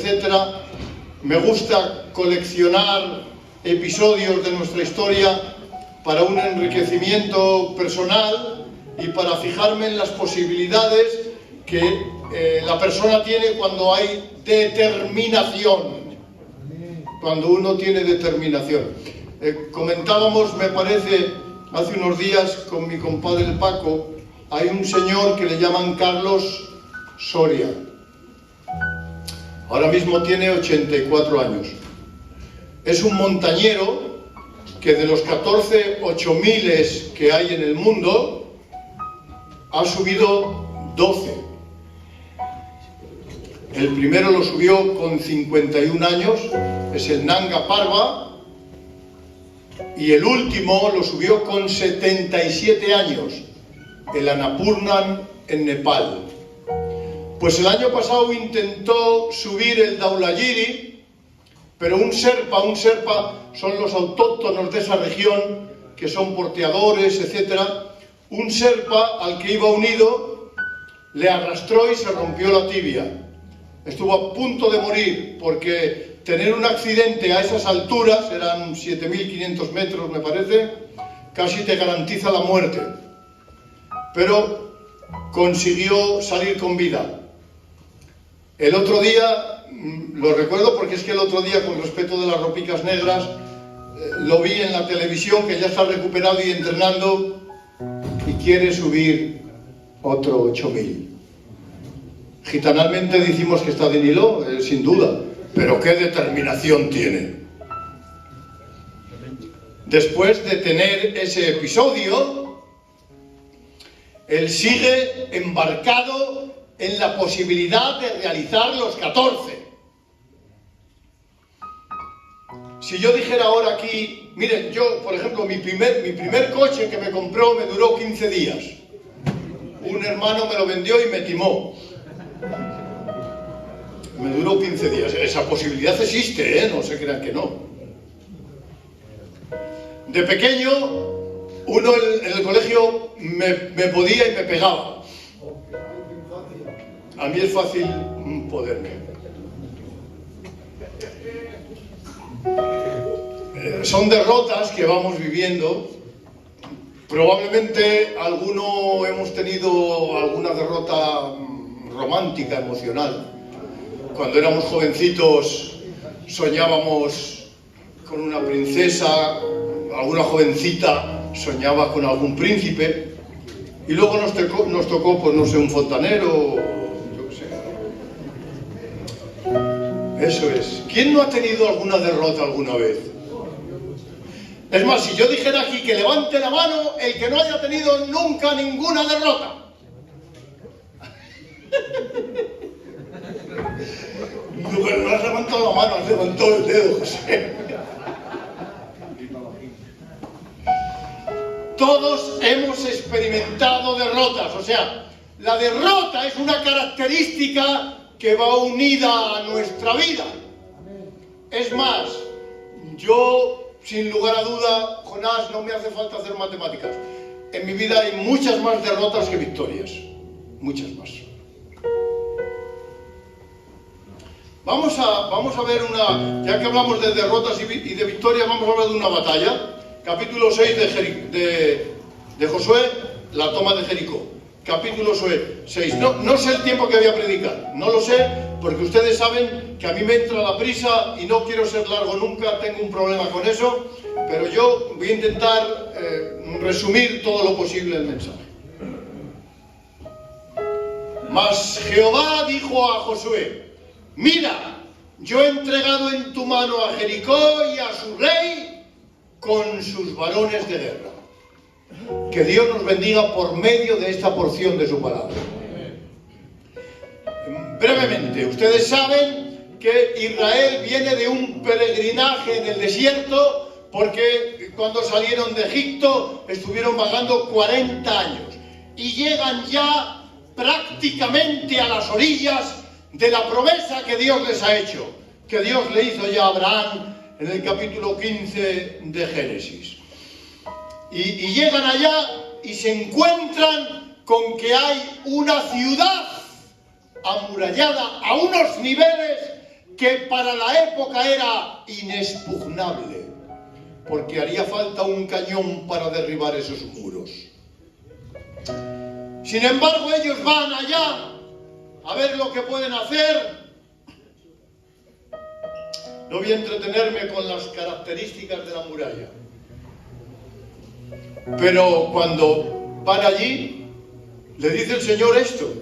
etcétera. Me gusta coleccionar episodios de nuestra historia para un enriquecimiento personal y para fijarme en las posibilidades que la persona tiene cuando hay determinación. Cuando uno tiene determinación. Comentábamos, me parece, hace unos días con mi compadre el Paco, hay un señor que le llaman Carlos Soria. Ahora mismo tiene 84 años. Es un montañero que de los 14 8000 que hay en el mundo, ha subido 12. El primero lo subió con 51 años, es el Nanga Parbat, y el último lo subió con 77 años, el Annapurna en Nepal. Pues el año pasado intentó subir el Dhaulagiri, pero un Sherpa son los autóctonos de esa región, que son porteadores, etcétera. Un Sherpa al que iba unido le arrastró y se rompió la tibia. Estuvo a punto de morir porque tener un accidente a esas alturas, eran 7500 metros me parece, casi te garantiza la muerte. Pero consiguió salir con vida. El otro día, lo recuerdo porque es que el otro día, con respecto de las ropicas negras, lo vi en la televisión, que ya está recuperado y entrenando, y quiere subir otro 8000. Gitanalmente decimos que está de Nilo, sin duda, pero qué determinación tiene. Después de tener ese episodio, él sigue embarcado en la posibilidad de realizar los 14. Si yo dijera ahora aquí, miren, yo, por ejemplo, mi primer coche que me compró me duró 15 días. Un hermano me lo vendió y me timó. Me duró 15 días. Esa posibilidad existe, ¿eh? No se crean que no. De pequeño, uno en el colegio me podía y me pegaba. A mí es fácil poderme. Son derrotas que vamos viviendo. Probablemente alguno hemos tenido alguna derrota romántica, emocional. Cuando éramos jovencitos soñábamos con una princesa, alguna jovencita soñaba con algún príncipe, y luego nos tocó, pues no sé, un fontanero, yo qué sé. Eso es. ¿Quién no ha tenido alguna derrota alguna vez? Es más, si yo dijera aquí que levante la mano el que no haya tenido nunca ninguna derrota. No has levantado la mano, has levantado el dedo, José. Todos hemos experimentado derrotas, o sea, la derrota es una característica que va unida a nuestra vida. Es más, yo, sin lugar a duda, Jonás, no me hace falta hacer matemáticas. En mi vida hay muchas más derrotas que victorias, muchas más. Vamos a ver ya que hablamos de derrotas y de victorias, vamos a hablar de una batalla. Capítulo 6 de Josué, la toma de Jericó. Capítulo 6. No sé el tiempo que voy a predicar, no lo sé, porque ustedes saben que a mí me entra la prisa y no quiero ser largo nunca, tengo un problema con eso, pero yo voy a intentar resumir todo lo posible el mensaje. Mas Jehová dijo a Josué: mira, yo he entregado en tu mano a Jericó y a su rey con sus varones de guerra. Que Dios nos bendiga por medio de esta porción de su palabra. Brevemente, ustedes saben que Israel viene de un peregrinaje en el desierto, porque cuando salieron de Egipto estuvieron vagando 40 años y llegan ya prácticamente a las orillas de la promesa que Dios les ha hecho, que Dios le hizo ya a Abraham en el capítulo 15 de Génesis. Y llegan allá y se encuentran con que hay una ciudad amurallada a unos niveles que para la época era inexpugnable, porque haría falta un cañón para derribar esos muros. Sin embargo, ellos van allá a ver lo que pueden hacer. No voy a entretenerme con las características de la muralla, pero cuando van allí, le dice el Señor esto: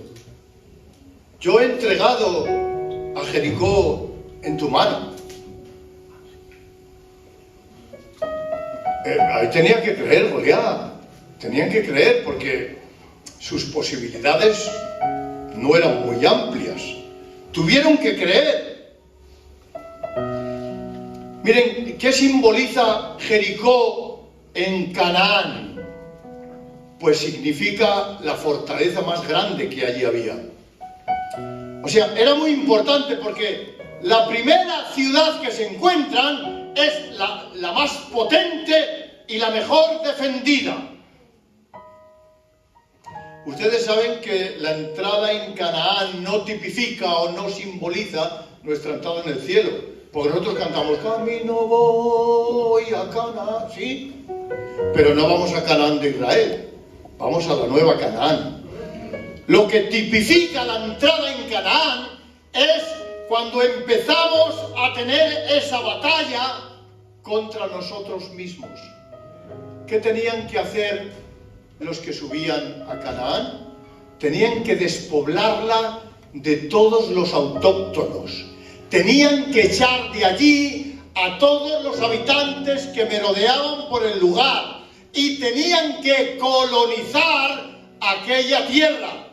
yo he entregado a Jericó en tu mano. Ahí tenían que creer, Goliat. Tenían que creer, porque sus posibilidades no eran muy amplias. Tuvieron que creer. Miren, ¿qué simboliza Jericó en Canaán? Pues significa la fortaleza más grande que allí había. O sea, era muy importante, porque la primera ciudad que se encuentran es la más potente y la mejor defendida. Ustedes saben que la entrada en Canaán no tipifica o no simboliza nuestra entrada en el cielo, porque nosotros cantamos camino voy a Canaán, ¿sí? Pero no vamos a Canaán de Israel, vamos a la nueva Canaán. Lo que tipifica la entrada en Canaán es cuando empezamos a tener esa batalla contra nosotros mismos. ¿Qué tenían que hacer los que subían a Canaán? Tenían que despoblarla de todos los autóctonos. Tenían que echar de allí a todos los habitantes que merodeaban por el lugar, y tenían que colonizar aquella tierra.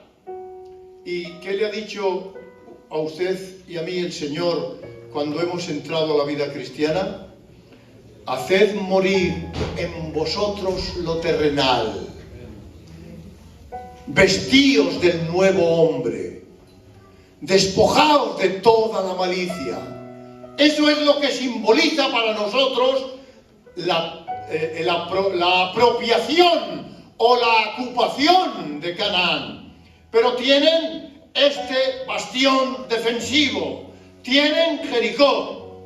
¿Y qué le ha dicho a usted y a mí el Señor cuando hemos entrado a la vida cristiana? Haced morir en vosotros lo terrenal. Vestíos del nuevo hombre. Despojaos de toda la malicia. Eso es lo que simboliza para nosotros la apropiación o la ocupación de Canaán. Pero tienen este bastión defensivo, tienen Jericó.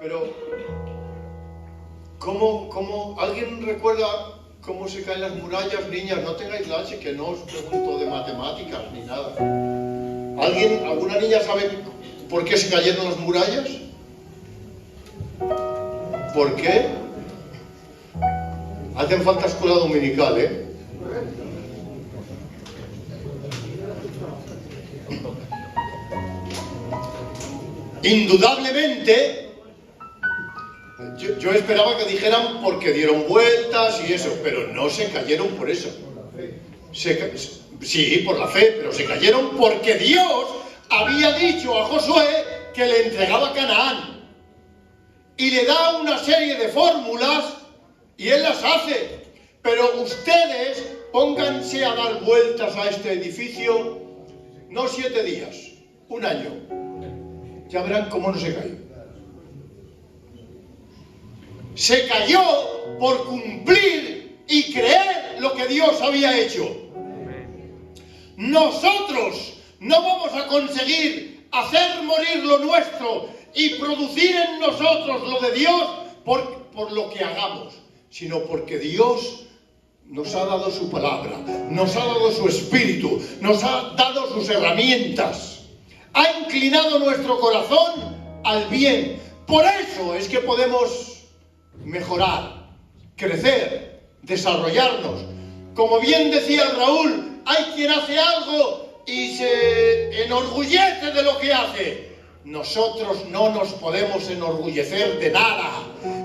Pero, ¿cómo alguien recuerda cómo se caen las murallas? Niñas, no tengáis lache, que no os pregunto de matemáticas ni nada. ¿Alguna niña sabe por qué se cayeron las murallas? ¿Por qué? Hacen falta escuela dominical, ¿eh? Indudablemente, yo esperaba que dijeran porque dieron vueltas y eso, pero no se cayeron por eso. Sí, por la fe, pero se cayeron porque Dios había dicho a Josué que le entregaba Canaán. Y le da una serie de fórmulas y él las hace. Pero ustedes pónganse a dar vueltas a este edificio, no 7 días, 1 año. Ya verán cómo no se cayó. Se cayó por cumplir y creer lo que Dios había hecho. Nosotros no vamos a conseguir hacer morir lo nuestro y producir en nosotros lo de Dios por lo que hagamos, sino porque Dios nos ha dado su palabra, nos ha dado su espíritu, nos ha dado sus herramientas, ha inclinado nuestro corazón al bien. Por eso es que podemos mejorar, crecer, desarrollarnos. Como bien decía Raúl, hay quien hace algo y se enorgullece de lo que hace. Nosotros no nos podemos enorgullecer de nada,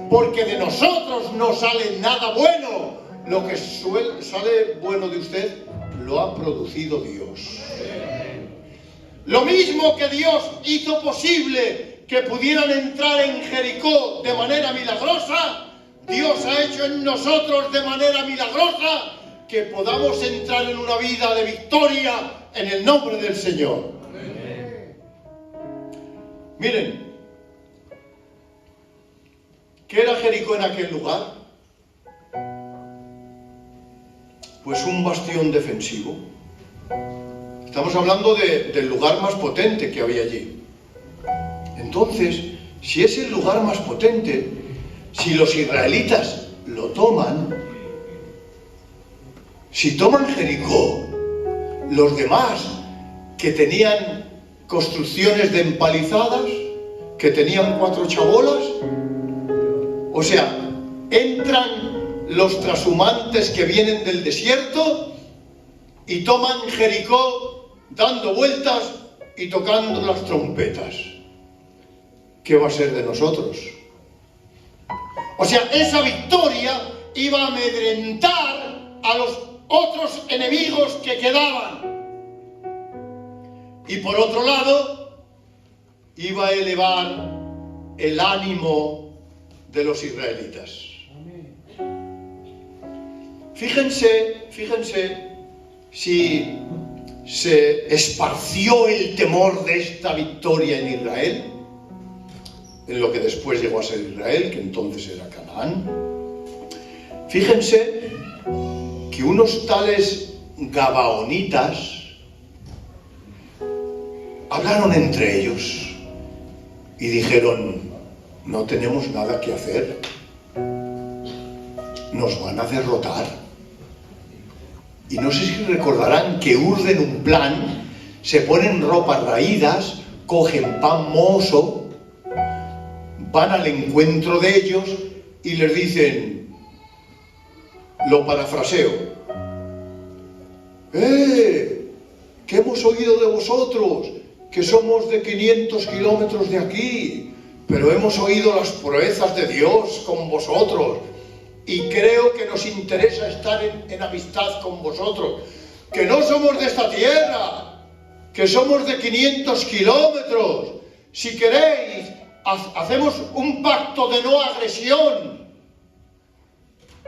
porque de nosotros no sale nada bueno. Lo que sale bueno de usted lo ha producido Dios. Lo mismo que Dios hizo posible que pudieran entrar en Jericó de manera milagrosa, Dios ha hecho en nosotros de manera milagrosa que podamos entrar en una vida de victoria en el nombre del Señor. Miren, ¿qué era Jericó en aquel lugar? Pues un bastión defensivo. Estamos hablando del lugar más potente que había allí. Entonces, si es el lugar más potente, si los israelitas lo toman, si toman Jericó, los demás que tenían construcciones de empalizadas, que tenían 4 chabolas, o sea, entran los trashumantes que vienen del desierto y toman Jericó dando vueltas y tocando las trompetas. ¿Qué va a ser de nosotros? O sea, esa victoria iba a amedrentar a los otros enemigos que quedaban. Y por otro lado, iba a elevar el ánimo de los israelitas. Fíjense si se esparció el temor de esta victoria en Israel, en lo que después llegó a ser Israel, que entonces era Canaán. Fíjense que unos tales gabaonitas hablaron entre ellos y dijeron: no tenemos nada que hacer, nos van a derrotar. Y no sé si recordarán que urden un plan, se ponen ropas raídas, cogen pan mohoso, van al encuentro de ellos y les dicen, lo parafraseo: ¿qué hemos oído de vosotros? Que somos de 500 kilómetros de aquí, pero hemos oído las proezas de Dios con vosotros y creo que nos interesa estar en amistad con vosotros, que no somos de esta tierra, que somos de 500 kilómetros. Si queréis, hacemos un pacto de no agresión.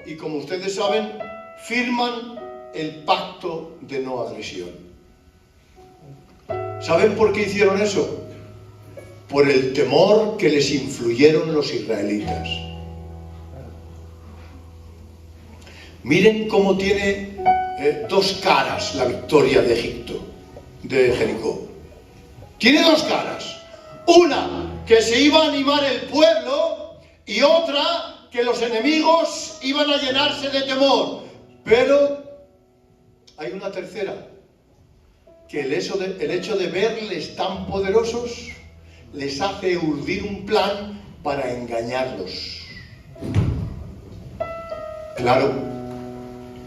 Y como ustedes saben, firman el pacto de no agresión. ¿Saben por qué hicieron eso? Por el temor que les influyeron los israelitas. Miren cómo tiene 2 caras la victoria de Egipto, de Jericó. Tiene 2 caras. Una, que se iba a animar el pueblo, y otra, que los enemigos iban a llenarse de temor. Pero hay una tercera, que el hecho de verles tan poderosos les hace urdir un plan para engañarlos. Claro,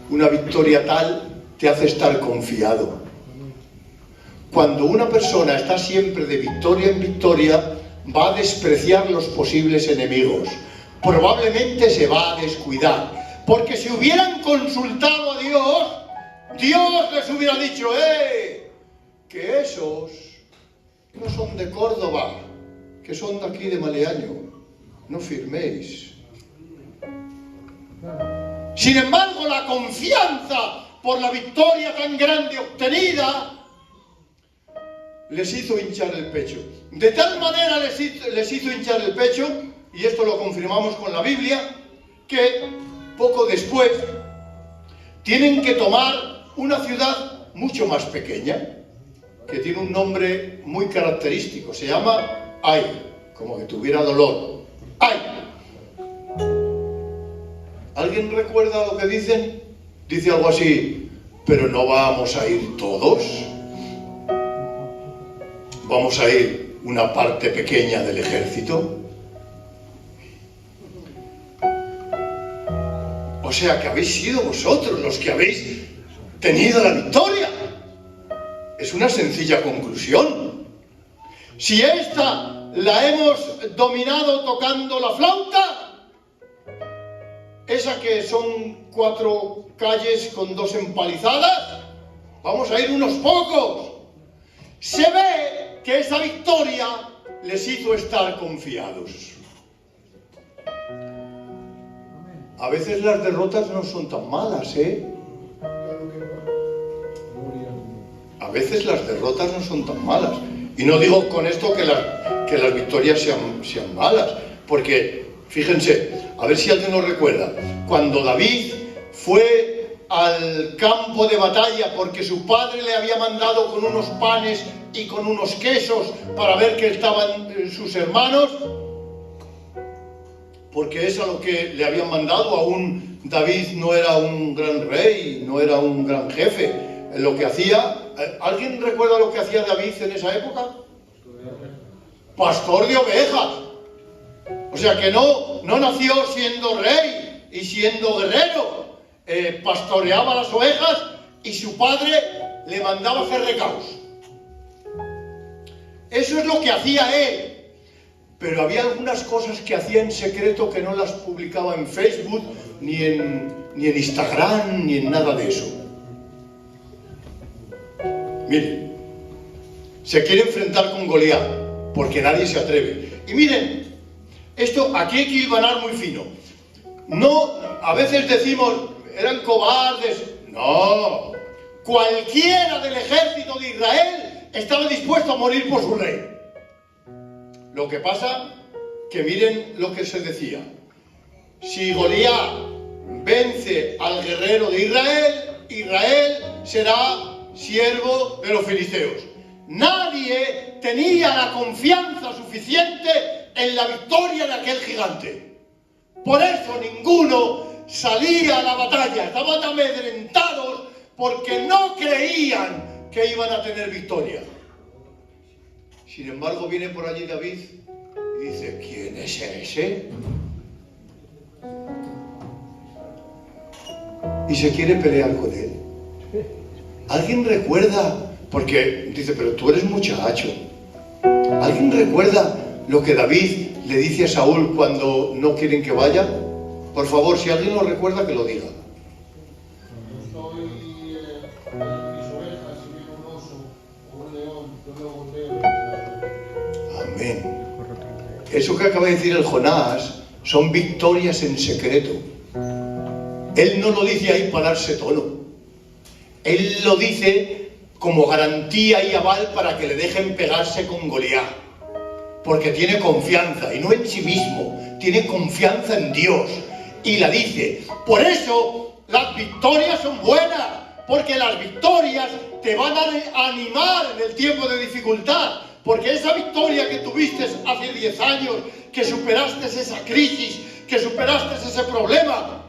una victoria tal te hace estar confiado. Cuando una persona está siempre de victoria en victoria, va a despreciar los posibles enemigos. Probablemente se va a descuidar. Porque si hubieran consultado a Dios, Dios les hubiera dicho, que esos no son de Córdoba, que son de aquí de Maleaño. No firméis. Sin embargo, la confianza por la victoria tan grande obtenida les hizo hinchar el pecho. De tal manera les hizo hinchar el pecho, y esto lo confirmamos con la Biblia, que poco después tienen que tomar una ciudad mucho más pequeña, que tiene un nombre muy característico. Se llama Ai, como que tuviera dolor. Ai. ¿Alguien recuerda lo que dicen? Dice algo así: pero no vamos a ir todos. ¿Vamos a ir una parte pequeña del ejército? O sea que habéis sido vosotros los que habéis tenido la victoria. Es una sencilla conclusión. Si esta la hemos dominado tocando la flauta, esa que son 4 calles con 2 empalizadas, vamos a ir unos pocos. Se ve que esa victoria les hizo estar confiados. A veces las derrotas no son tan malas, A veces las derrotas no son tan malas. Y no digo con esto que las victorias sean malas, porque, fíjense, a ver si alguien lo recuerda, cuando David fue al campo de batalla porque su padre le había mandado con unos panes y con unos quesos para ver que estaban sus hermanos, porque es a lo que le habían mandado. Aún David no era un gran rey, no era un gran jefe. Lo que hacía, ¿alguien recuerda lo que hacía David en esa época? Pastor de ovejas. O sea que no nació siendo rey y siendo guerrero. Pastoreaba las ovejas y su padre le mandaba hacer recados. Eso es lo que hacía él. Pero había algunas cosas que hacía en secreto que no las publicaba en Facebook, ni en Instagram, ni en nada de eso. Miren, se quiere enfrentar con Goliat, porque nadie se atreve. Y miren, esto aquí hay que hilvanar muy fino. No, a veces decimos, eran cobardes. No, cualquiera del ejército de Israel estaba dispuesto a morir por su rey. Lo que pasa, que miren lo que se decía. Si Goliat vence al guerrero de Israel, Israel será siervo de los filisteos. Nadie tenía la confianza suficiente en la victoria de aquel gigante. Por eso ninguno salía a la batalla. Estaban amedrentados porque no creían que iban a tener victoria. Sin embargo, viene por allí David y dice, ¿quién es ese? Y se quiere pelear con él. ¿Alguien recuerda? Porque dice, pero tú eres muchacho. ¿Alguien recuerda lo que David le dice a Saúl cuando no quieren que vaya? Por favor, si alguien lo recuerda, que lo diga. Estoy en mis ovejas y viene un oso o un león, yo lo golpeo. Amén. Eso que acaba de decir el Jonás son victorias en secreto. Él no lo dice ahí para darse tono. Él lo dice como garantía y aval para que le dejen pegarse con Goliat. Porque tiene confianza, y no en sí mismo, tiene confianza en Dios. Y la dice. Por eso las victorias son buenas, porque las victorias te van a animar en el tiempo de dificultad. Porque esa victoria que tuviste hace 10 años, que superaste esa crisis, que superaste ese problema,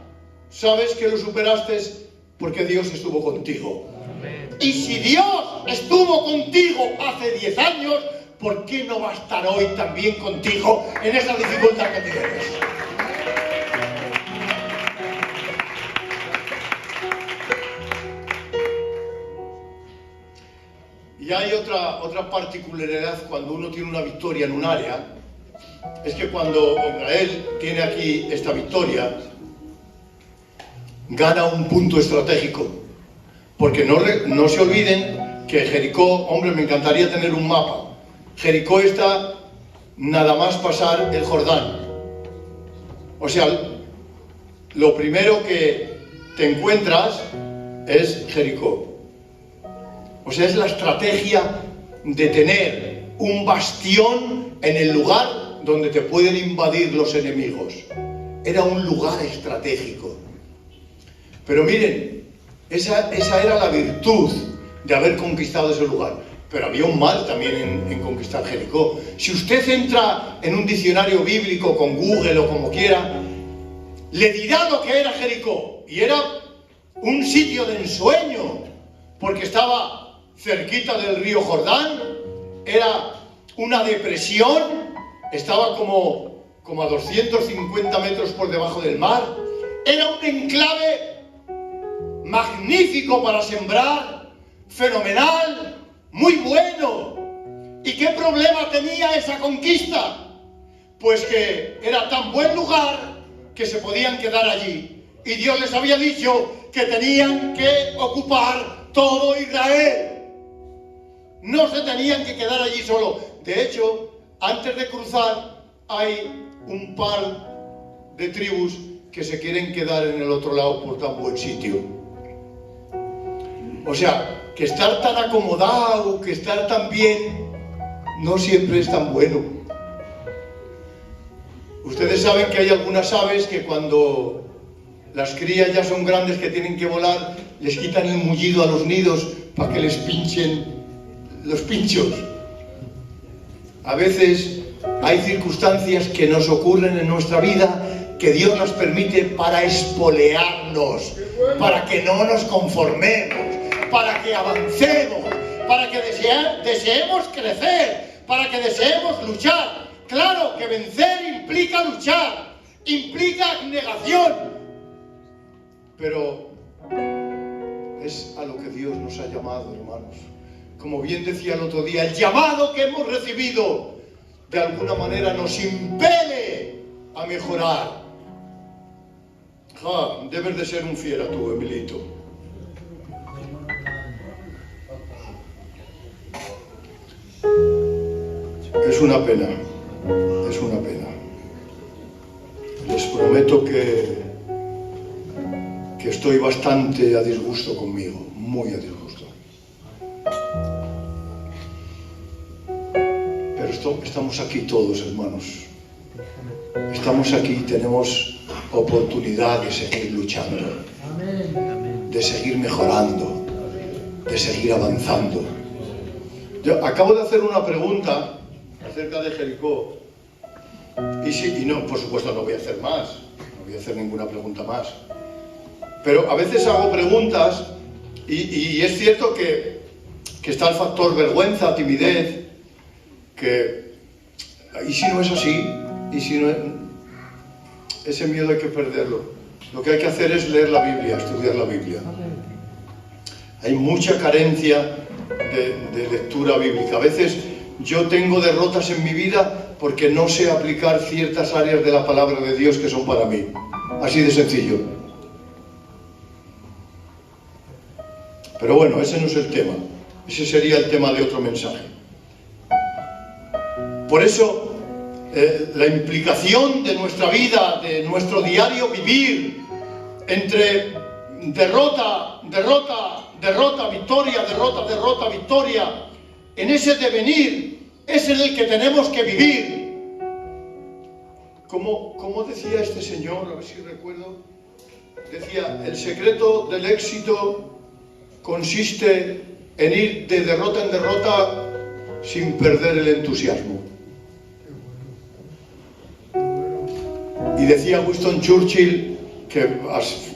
sabes que lo superaste porque Dios estuvo contigo. Amén. Y si Dios estuvo contigo hace 10 años, ¿por qué no va a estar hoy también contigo en esa dificultad que tienes? Y hay otra particularidad cuando uno tiene una victoria en un área, es que cuando Israel tiene aquí esta victoria, gana un punto estratégico. Porque no se olviden que Jericó, hombre, me encantaría tener un mapa. Jericó está nada más pasar el Jordán. O sea, lo primero que te encuentras es Jericó. O sea, es la estrategia de tener un bastión en el lugar donde te pueden invadir los enemigos. Era un lugar estratégico. Pero miren, esa era la virtud de haber conquistado ese lugar. Pero había un mal también en conquistar Jericó. Si usted entra en un diccionario bíblico con Google o como quiera, le dirá lo que era Jericó. Y era un sitio de ensueño, porque estaba cerquita del río Jordán, era una depresión, estaba como a 250 metros por debajo del mar, era un enclave magnífico para sembrar, fenomenal, muy bueno. ¿Y qué problema tenía esa conquista? Pues que era tan buen lugar que se podían quedar allí. Y Dios les había dicho que tenían que ocupar todo Israel. No se tenían que quedar allí solo. De hecho, antes de cruzar hay un par de tribus que se quieren quedar en el otro lado por tan buen sitio. O sea, que estar tan acomodado, que estar tan bien, no siempre es tan bueno. Ustedes saben que hay algunas aves que cuando las crías ya son grandes que tienen que volar, les quitan el mullido a los nidos para que les pinchen los pinchos. A veces hay circunstancias que nos ocurren en nuestra vida que Dios nos permite para espolearnos, para que no nos conformemos, para que avancemos, para que deseemos crecer, para que deseemos luchar. Claro que vencer implica luchar, implica abnegación, pero es a lo que Dios nos ha llamado, hermanos. Como bien decía el otro día, el llamado que hemos recibido de alguna manera nos impele a mejorar. Debes de ser un fiera tú, Emilito. Es una pena, es una pena. Les prometo que estoy bastante a disgusto conmigo, muy a disgusto. Pero estamos aquí todos, hermanos. Estamos aquí y tenemos oportunidad de seguir luchando, de seguir mejorando, de seguir avanzando. Yo acabo de hacer una pregunta acerca de Jericó. Y no, por supuesto no voy a hacer más, no voy a hacer ninguna pregunta más. Pero a veces hago preguntas y es cierto que está el factor vergüenza, timidez, que ¿y si no es así? ¿Y si no es? Ese miedo hay que perderlo. Lo que hay que hacer es leer la Biblia, estudiar la Biblia. Hay mucha carencia de lectura bíblica. A veces yo tengo derrotas en mi vida porque no sé aplicar ciertas áreas de la palabra de Dios que son para mí. Así de sencillo. Pero bueno, ese no es el tema. Ese sería el tema de otro mensaje. Por eso, la implicación de nuestra vida, de nuestro diario vivir, entre derrota, victoria, derrota, victoria, en ese devenir es en el que tenemos que vivir. Como decía este señor, a ver si recuerdo, decía, el secreto del éxito consiste en ir de derrota en derrota sin perder el entusiasmo. Y decía Winston Churchill que,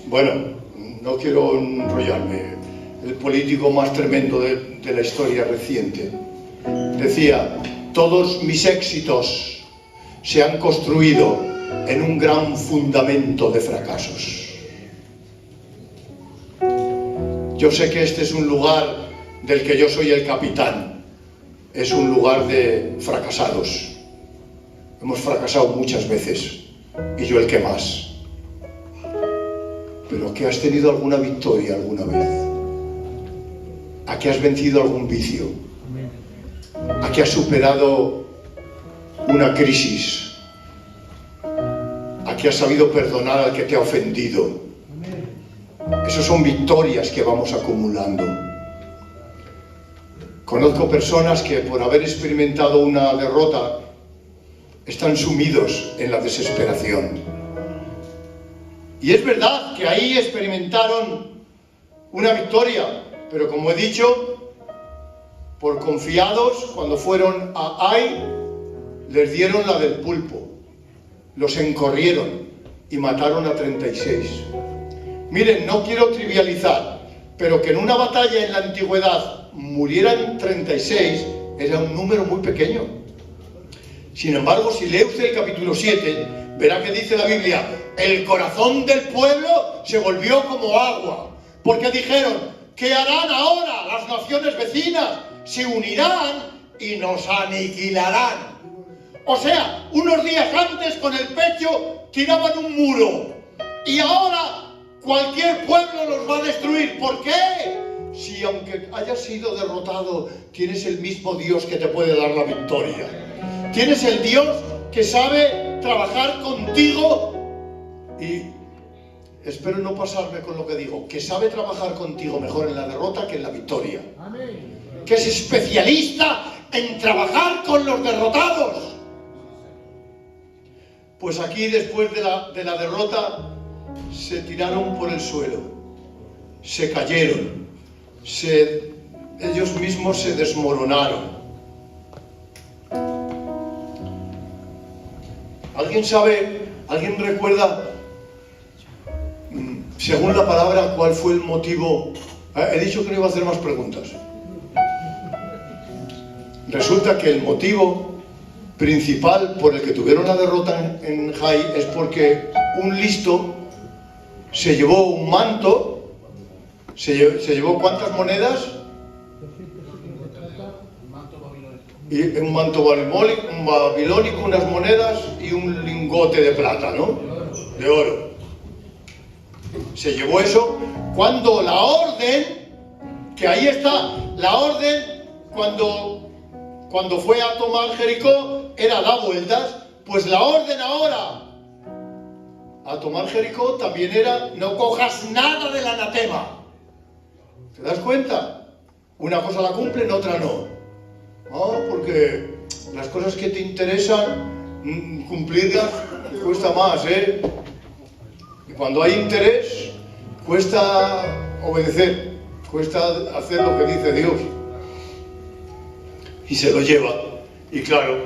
bueno, no quiero enrollarme, el político más tremendo de la historia reciente, decía, todos mis éxitos se han construido en un gran fundamento de fracasos. Yo sé que este es un lugar del que yo soy el capitán, es un lugar de fracasados. Hemos fracasado muchas veces, y yo el que más. Pero ¿que has tenido alguna victoria alguna vez? ¿A que has vencido algún vicio? ¿A que has superado una crisis? ¿A que has sabido perdonar al que te ha ofendido? Esas son victorias que vamos acumulando. Conozco personas que por haber experimentado una derrota están sumidos en la desesperación. Y es verdad que ahí experimentaron una victoria, pero como he dicho, por confiados, cuando fueron a Ai, les dieron la del pulpo, los encorrieron y mataron a 36. Miren, no quiero trivializar, pero que en una batalla en la antigüedad murieran 36 era un número muy pequeño. Sin embargo, si lee usted el capítulo 7, verá que dice la Biblia, el corazón del pueblo se volvió como agua, porque dijeron, ¿qué harán ahora las naciones vecinas? Se unirán y nos aniquilarán. O sea, unos días antes con el pecho tiraban un muro y ahora cualquier pueblo los va a destruir. ¿Por qué? Si aunque hayas sido derrotado, tienes el mismo Dios que te puede dar la victoria. Tienes el Dios que sabe trabajar contigo y espero no pasarme con lo que digo, que sabe trabajar contigo mejor en la derrota que en la victoria. Amén. Que es especialista en trabajar con los derrotados. Pues aquí, después de la derrota, se tiraron por el suelo, se cayeron, ellos mismos se desmoronaron. ¿Alguien sabe, alguien recuerda, según la palabra, cuál fue el motivo? He dicho que no iba a hacer más preguntas. Resulta que el motivo principal por el que tuvieron la derrota en Jai es porque un listo se llevó un manto, se llevó ¿cuántas monedas? Y un manto babilónico, unas monedas y un lingote de plata, ¿no? De oro. Se llevó eso cuando la orden, que ahí está, la orden cuando fue a tomar Jericó era dar vueltas, pues la orden ahora a tomar Jericó también era no cojas nada del anatema. ¿Te das cuenta? Una cosa la cumplen, otra no. Porque las cosas que te interesan, cumplirlas cuesta más, ¿eh? Y cuando hay interés, cuesta obedecer, cuesta hacer lo que dice Dios. Y se lo lleva, y claro,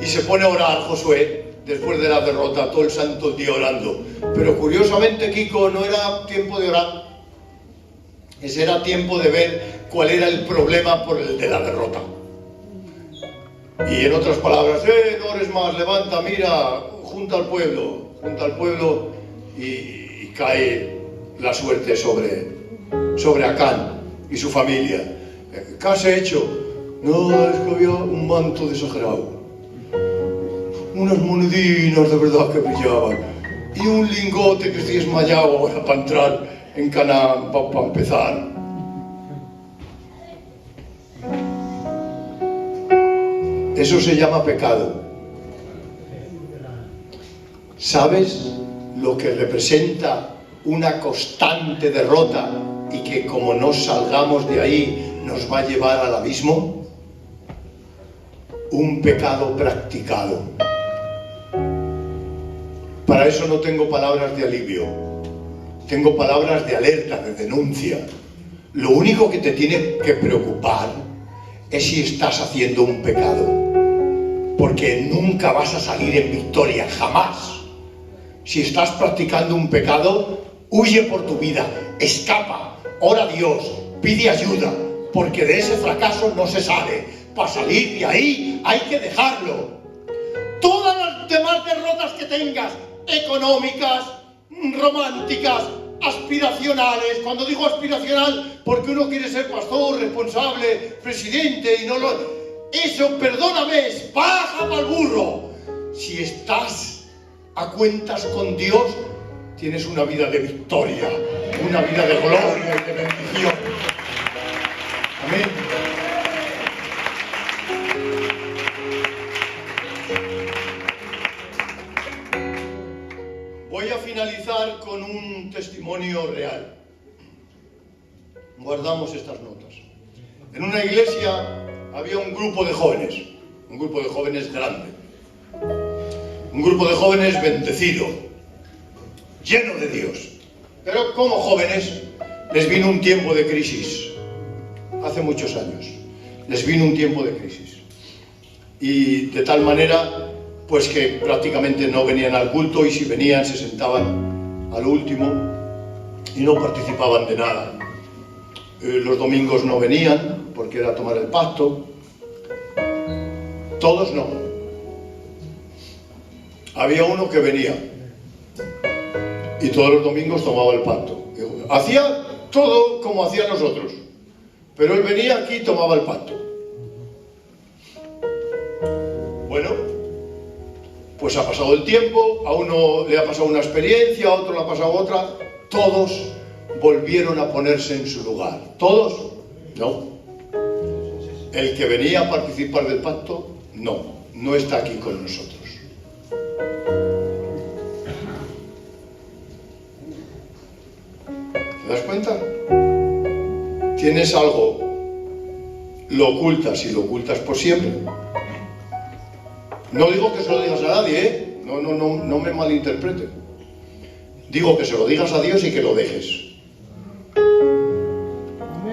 y se pone a orar Josué, después de la derrota, todo el santo día orando. Pero curiosamente, Kiko, no era tiempo de orar, ese era tiempo de ver cuál era el problema por el de la derrota. Y en otras palabras, no ores más, levanta, mira, junta al pueblo y cae la suerte sobre Acán y su familia. ¿Qué has hecho? No, es que había un manto desagrado, unas monedinas de verdad que brillaban y un lingote que estoy desmayado ahora para entrar en Canaán, para empezar. Eso se llama pecado. ¿Sabes lo que representa una constante derrota y que como no salgamos de ahí nos va a llevar al abismo? Un pecado practicado. Para eso no tengo palabras de alivio, tengo palabras de alerta, de denuncia. Lo único que te tiene que preocupar es si estás haciendo un pecado, porque nunca vas a salir en victoria, jamás. Si estás practicando un pecado, huye por tu vida, escapa, ora a Dios, pide ayuda, porque de ese fracaso no se sale. Para salir de ahí hay que dejarlo. Todas las demás derrotas que tengas, económicas, románticas, aspiracionales, cuando digo aspiracional, porque uno quiere ser pastor, responsable, presidente y no lo... Eso, perdóname, es paja para el burro. Si estás a cuentas con Dios, tienes una vida de victoria, una vida de gloria y de bendición. Amén. Voy a finalizar con un testimonio real. Guardamos estas notas. En una iglesia había un grupo de jóvenes grande, un grupo de jóvenes bendecido, lleno de Dios. Pero como jóvenes les vino un tiempo de crisis, hace muchos años, les vino un tiempo de crisis. Y de tal manera, pues que prácticamente no venían al culto y si venían se sentaban al último y no participaban de nada. Los domingos no venían porque era tomar el pacto. Todos no. Había uno que venía y todos los domingos tomaba el pacto. Hacía todo como hacían los otros, pero él venía aquí y tomaba el pacto. Bueno, pues ha pasado el tiempo, a uno le ha pasado una experiencia, a otro le ha pasado otra. Todos volvieron a ponerse en su lugar. ¿Todos? No. El que venía a participar del pacto, no está aquí con nosotros. ¿Te das cuenta? Tienes algo, lo ocultas y lo ocultas por siempre. No digo que se lo digas a nadie, ¿eh? No me malinterpreten. Digo que se lo digas a Dios y que lo dejes.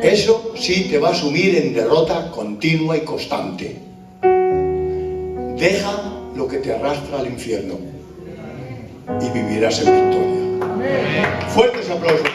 Eso sí te va a sumir en derrota continua y constante. Deja lo que te arrastra al infierno y vivirás en victoria. Fuertes aplausos.